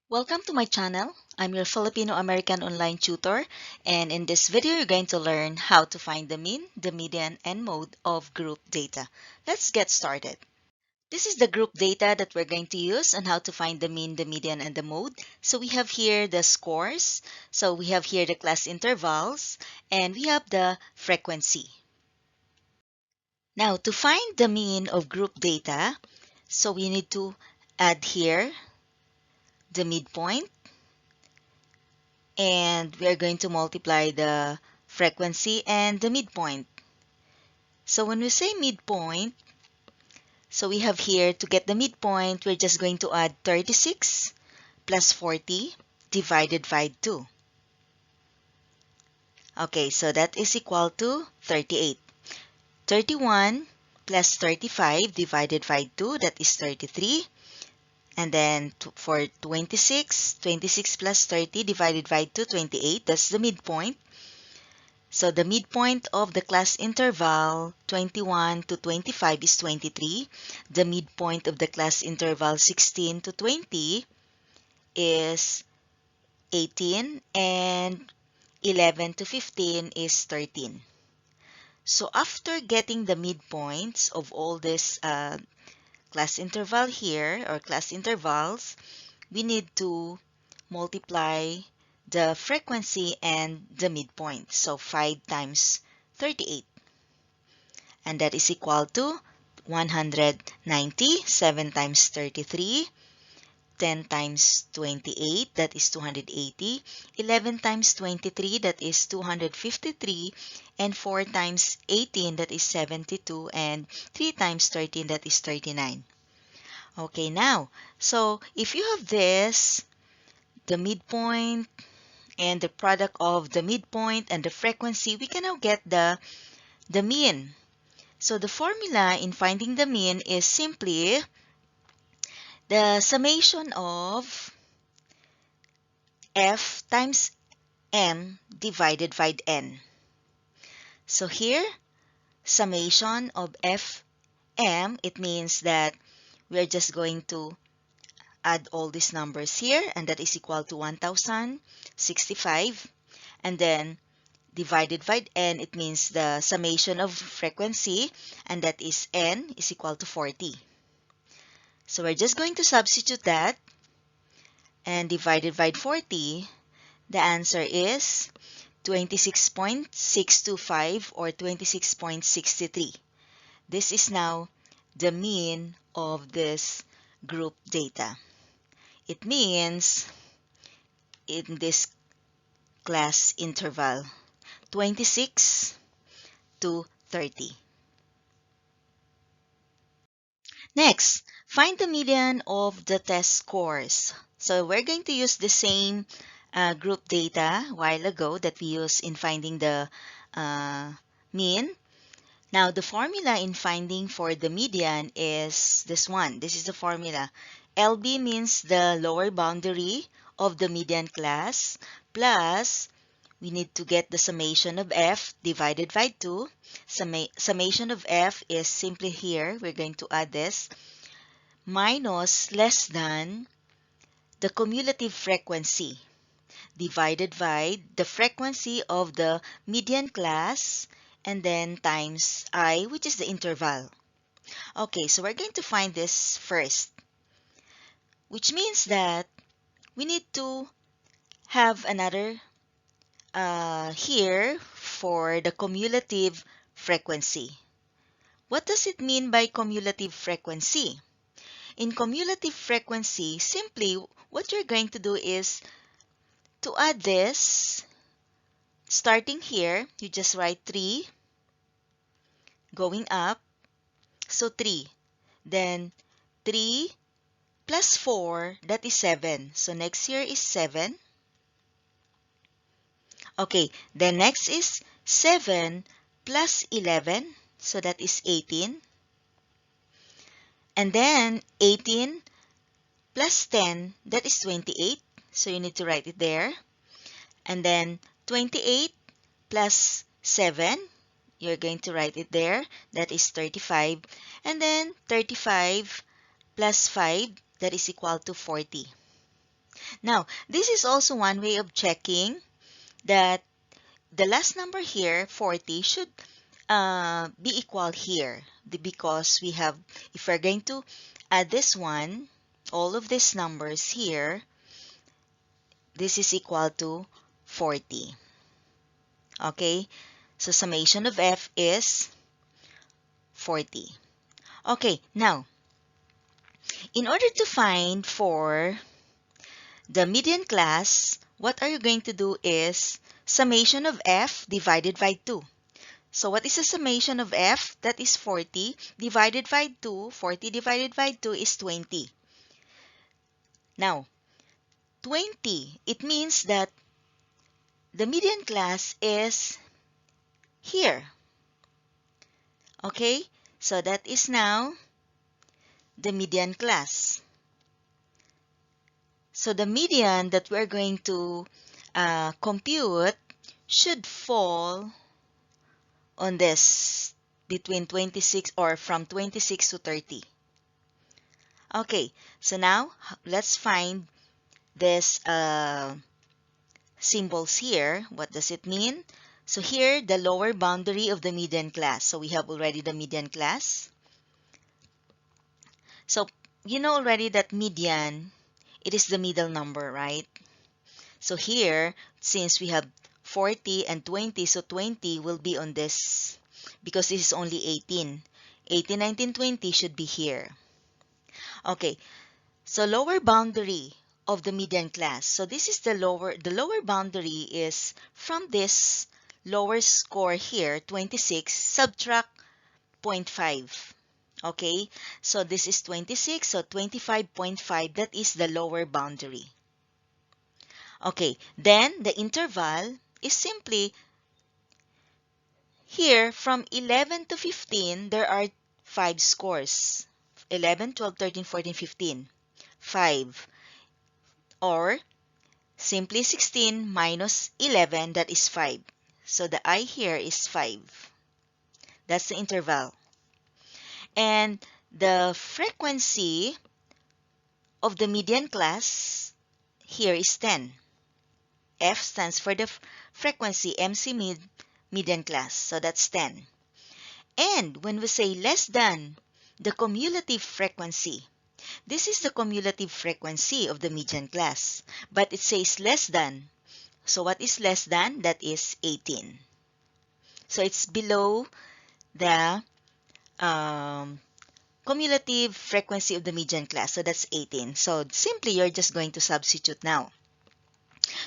Welcome to my channel. I'm your Filipino-American online tutor, and in this video you're going to learn how to find the mean, the median, and mode of group data. Let's get started. This is the group data that we're going to use on how to find the mean, the median, and the mode. So we have here the scores, so we have here the class intervals, and we have the frequency. Now to find the mean of group data, so we need to add here the midpoint, and we are going to multiply the frequency and the midpoint. So when we say midpoint, so we have here to get the midpoint, we're just going to add 36 plus 40 divided by 2. Okay, so that is equal to 38. 31 plus 35 divided by 2, that is 33. And then for 26, 26 plus 30 divided by 2, 28. That's the midpoint. So the midpoint of the class interval 21 to 25 is 23. The midpoint of the class interval 16 to 20 is 18. And 11 to 15 is 13. So after getting the midpoints of all this class interval here, or class intervals, we need to multiply the frequency and the midpoint. So 5 times 38. And that is equal to 190. 7 times 33. 10 times 28, that is 280. 11 times 23, that is 253. And 4 times 18, that is 72. And 3 times 13, that is 39. Okay, now, so if you have this, the midpoint and the product of the midpoint and the frequency, we can now get the mean. So the formula in finding the mean is simply the summation of f times m divided by n. So here, summation of fm, it means that we're just going to add all these numbers here, and that is equal to 1065. And then divided by n, it means the summation of frequency, and that is n is equal to 40. So we're just going to substitute that, and divided by 40, the answer is 26.625 or 26.63. This is now the mean of this group data. It means in this class interval 26 to 30. Next, find the median of the test scores. So we're going to use the same group data a while ago that we used in finding the mean. Now, the formula in finding for the median is this one. This is the formula. LB means the lower boundary of the median class, plus we need to get the summation of f divided by 2. Summation of f is simply here. We're going to add this. Minus less than the cumulative frequency divided by the frequency of the median class, and then times I, which is the interval. Okay, so we're going to find this first, which means that we need to have another here for the cumulative frequency. What does it mean by cumulative frequency? In cumulative frequency, simply what you're going to do is to add this. Starting here, you just write 3 going up. So 3. Then 3 plus 4, that is 7. So next here is 7. Okay, then next is 7 plus 11. So that is 18. And then 18 plus 10, that is 28. So you need to write it there. And then 28 plus 7, you're going to write it there. That is 35. And then 35 plus 5, that is equal to 40. Now, this is also one way of checking that the last number here, 40, should be equal here because we have, if we're going to add this one, all of these numbers here, this is equal to 40. Okay, so summation of F is 40. Okay, now, in order to find for the median class, what are you going to do is summation of F divided by 2. So what is the summation of F? That is 40 divided by 2. 40 divided by 2 is 20. Now, 20, it means that the median class is here. Okay, so that is now the median class. So the median that we're going to compute should fall on this between 26 or from 26 to 30. Okay, so now let's find this symbols here. What does it mean? So here, the lower boundary of the median class. So we have already the median class. So you know already that median, it is the middle number, right? So here, since we have 40 and 20, so 20 will be on this because this is only 18. 18, 19, 20 should be here. Okay, so lower boundary of the median class. So this is the lower boundary is from this lower score here, 26, subtract 0.5. Okay, so this is 26, so 25.5, that is the lower boundary. Okay, then the interval is simply here from 11 to 15, there are 5 scores. 11, 12, 13, 14, 15. 5. Or simply 16 minus 11, that is 5. So the I here is 5. That's the interval. And the frequency of the median class here is 10. F stands for the frequency, MC median class. So that's 10. And when we say less than the cumulative frequency, this is the cumulative frequency of the median class, but it says less than. So what is less than? That is 18. So it's below the cumulative frequency of the median class. So that's 18. So simply you're just going to substitute now.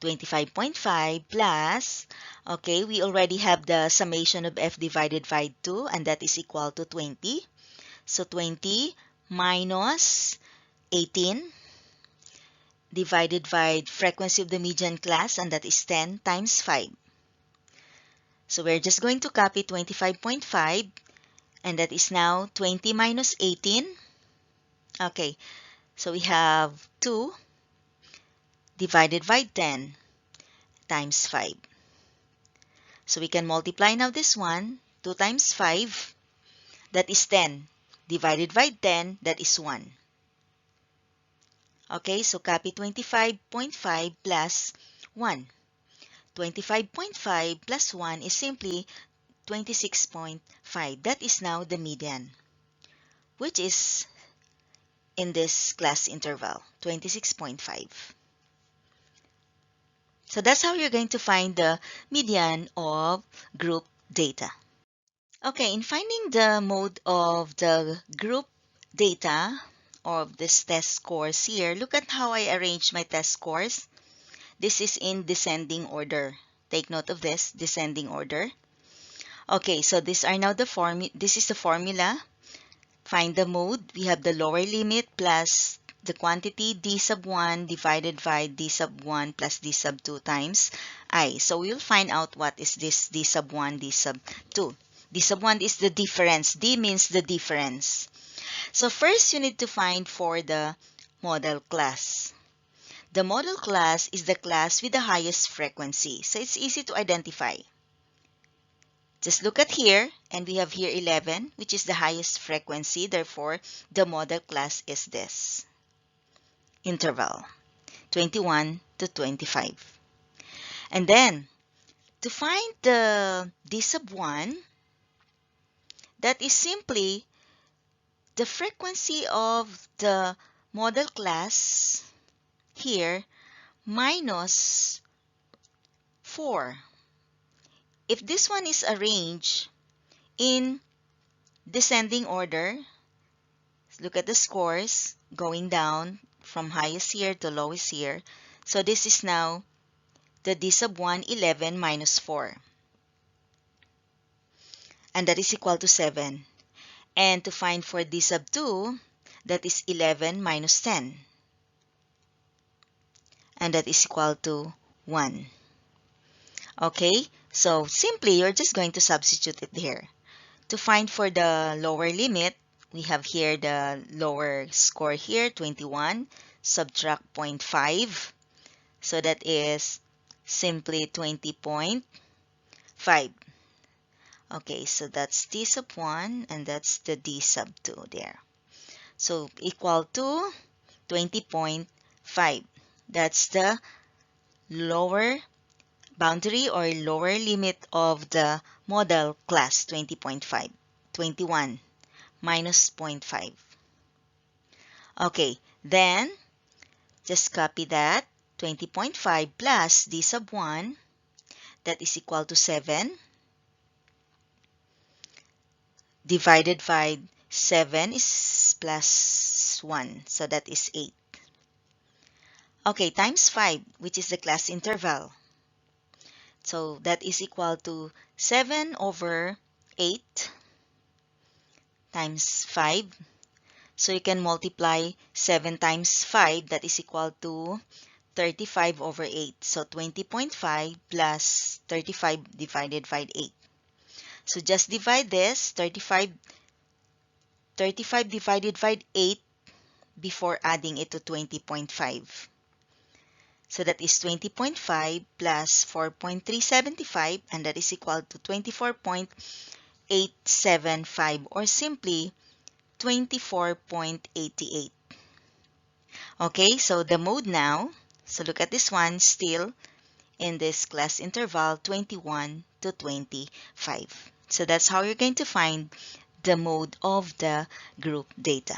25.5 plus, okay, we already have the summation of F divided by 2, and that is equal to 20. So 20 minus 18 divided by frequency of the median class, and that is 10 times 5. So we're just going to copy 25.5, and that is now 20 minus 18. Okay, so we have 2 divided by 10 times 5. So we can multiply now this one. 2 times 5, that is 10. Divided by 10, that is 1. Okay, so copy 25.5 plus 1. 25.5 plus 1 is simply 26.5. That is now the median, which is in this class interval, 26.5. So that's how you're going to find the median of group data. Okay, in finding the mode of the group data of this test scores here, look at how I arrange my test scores. This is in descending order. Take note of this, descending order. Okay, so these are now this is the formula. Find the mode. We have the lower limit plus the quantity d sub 1 divided by d sub 1 plus d sub 2 times I. So we'll find out what is this d sub 1, d sub 2. D sub 1 is the difference. D means the difference. So first you need to find for the model class. The model class is the class with the highest frequency. So it's easy to identify. Just look at here, and we have here 11, which is the highest frequency. Therefore, the model class is this interval. 21 to 25. And then, to find the d sub 1, that is simply the frequency of the model class here minus 4. If this one is arranged in descending order, look at the scores going down from highest here to lowest here. So this is now the d sub 1, 11 minus 4. And that is equal to 7. And to find for d sub 2, that is 11 minus 10. And that is equal to 1. Okay, so simply you're just going to substitute it here. To find for the lower limit, we have here the lower score here, 21, subtract 0.5. So that is simply 20.5. Okay, so that's d sub 1 and that's the d sub 2 there. So equal to 20.5. That's the lower boundary or lower limit of the model class 20.5. 21 minus 0.5. Okay, then just copy that. 20.5 plus d sub 1, that is equal to 7. Divided by 7 is plus 1, so that is 8. Okay, times 5, which is the class interval. So that is equal to 7 over 8 times 5. So you can multiply 7 times 5, that is equal to 35 over 8. So 20.5 plus 35 divided by 8. So just divide this, 35 divided by 8 before adding it to 20.5. So that is 20.5 plus 4.375, and that is equal to 24.875, or simply 24.88. Okay, so the mode now, so look at this one, still in this class interval 21 to 25. So that's how you're going to find the mode of the group data.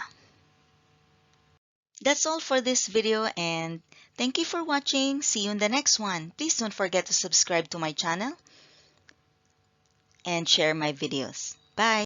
That's all for this video, and thank you for watching. See you in the next one. Please don't forget to subscribe to my channel and share my videos. Bye!